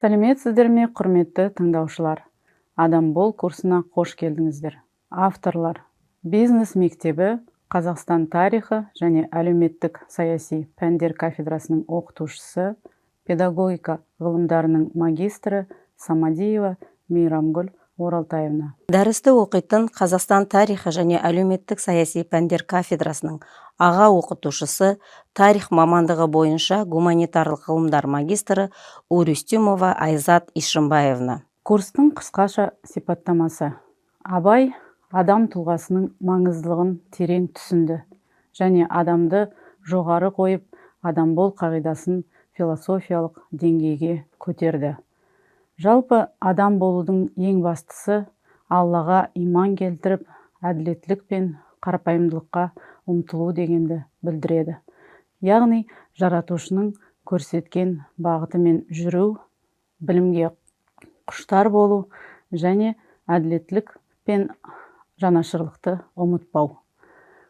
Сәлеметсіздер ме, құрметті тыңдаушылар? Адам бол курсына қош келдіңіздер. Авторлар: Бизнес мектебі, Қазақстан тарихы және әлеуметтік саяси пәндер кафедрасының оқытушысы, педагогика ғылымдарының магистрі Самадиева Мейрамгүл Оралтаевна. Дәрісті оқитын Қазақстан тарихы және әлеуметтік саяси пәндер кафедрасының аға оқытушысы, тарих мамандығы бойынша гуманитарлық ғылымдар магистрі Урюстюмова Айзат Ишимбаевна. Курстың қысқаша сипаттамасы: Абай адам тұлғасының маңыздылығын терең түсінді және адамды жоғары қойып, адам бол қағидасын философиялық деңгейге көтерді. Жалпы адам болудың ең бастысы Аллаға иман келтіріп, әділеттілік пен қарапайымдылыққа ұмтылу дегенді білдіреді. Яғни, жаратушының көрсеткен бағытымен жүру, білімге құштар болу және әділеттілік пен жанашырлықты ұмытпау.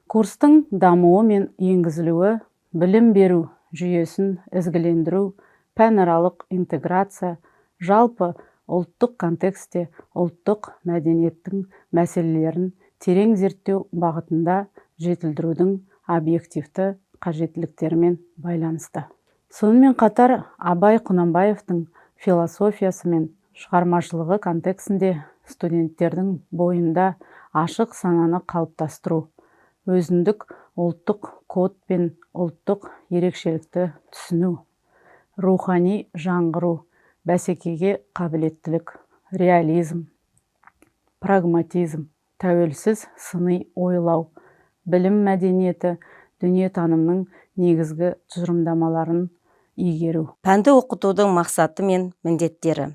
Курстың дамуы мен енгізілуі, білім беру жүйесін ізгілендіру, пәнаралық интеграция, жалпы ұлттық контексте ұлттық мәдениеттің мәселелерін терең зерттеу бағытында жетілдірудің объективті қажеттіліктерімен байланысты. Сонымен қатар, Абай Құнанбаевтың философиясы мен шығармашылығы контексінде студенттердің бойында ашық сананы қалыптастыру, өзіндік ұлттық код пен ұлттық ерекшелікті түсіну, рухани жаңғыру, бәсекеге қабілеттілік, реализм, прагматизм, тәуелсіз сыни ойлау, білім мәдениеті, дүниетанымның негізгі тұжырымдамаларын игеру. Пәнді оқытудың мақсаты мен міндеттері.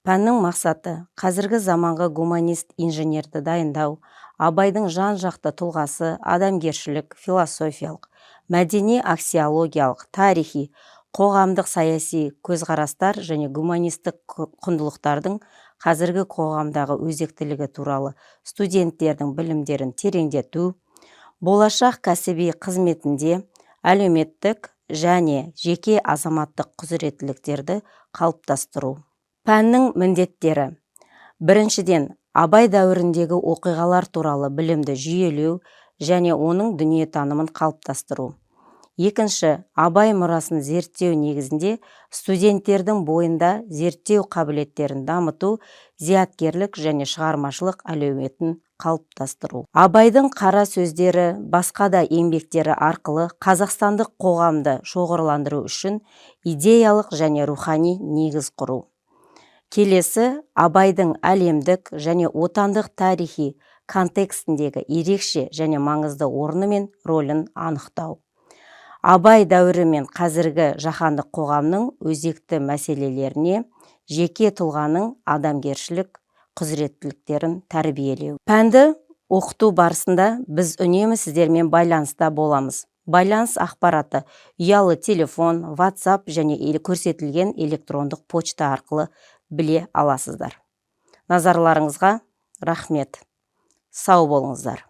Пәннің мақсаты қазіргі заманғы гуманист инженерді дайындау, Абайдың жан-жақты тұлғасы, адамгершілік, философиялық, мәдени аксиологиялық, тарихи, қоғамдық саяси көзқарастар және гуманистік құндылықтардың қазіргі қоғамдағы өзектілігі туралы студенттердің білімдерін тереңдету, болашақ кәсіби қызметінде әлеуметтік және жеке азаматтық құзыреттіліктерді қалыптастыру. Пәннің міндеттері: біріншіден, Абай дәуіріндегі оқиғалар туралы білімді жүйелеу және оның дүниетанымын қалыптастыру. Екінші, Абай мұрасын зерттеу негізінде студенттердің бойында зерттеу қабілеттерін дамыту, зияткерлік және шығармашылық әлеуетін қалыптастыру. Абайдың қара сөздері, басқа да еңбектері арқылы қазақстандық қоғамды шоғырландыру үшін идеялық және рухани негіз құру. Келесі, Абайдың әлемдік және отандық тарихи контекстіндегі ерекше және маңызды орны мен рөлін анықтау. Абай дәуірі мен қазіргі жаһандық қоғамның өзекті мәселелеріне жеке тұлғаның адамгершілік құзыреттіліктерін тәрбиелеу. Пәнді оқыту барысында біз үнемі сіздермен байланыста боламыз. Байланыс ақпараты ұялы телефон, WhatsApp және көрсетілген электрондық почта арқылы біле аласыздар. Назарларыңызға рахмет. Сау болыңыздар.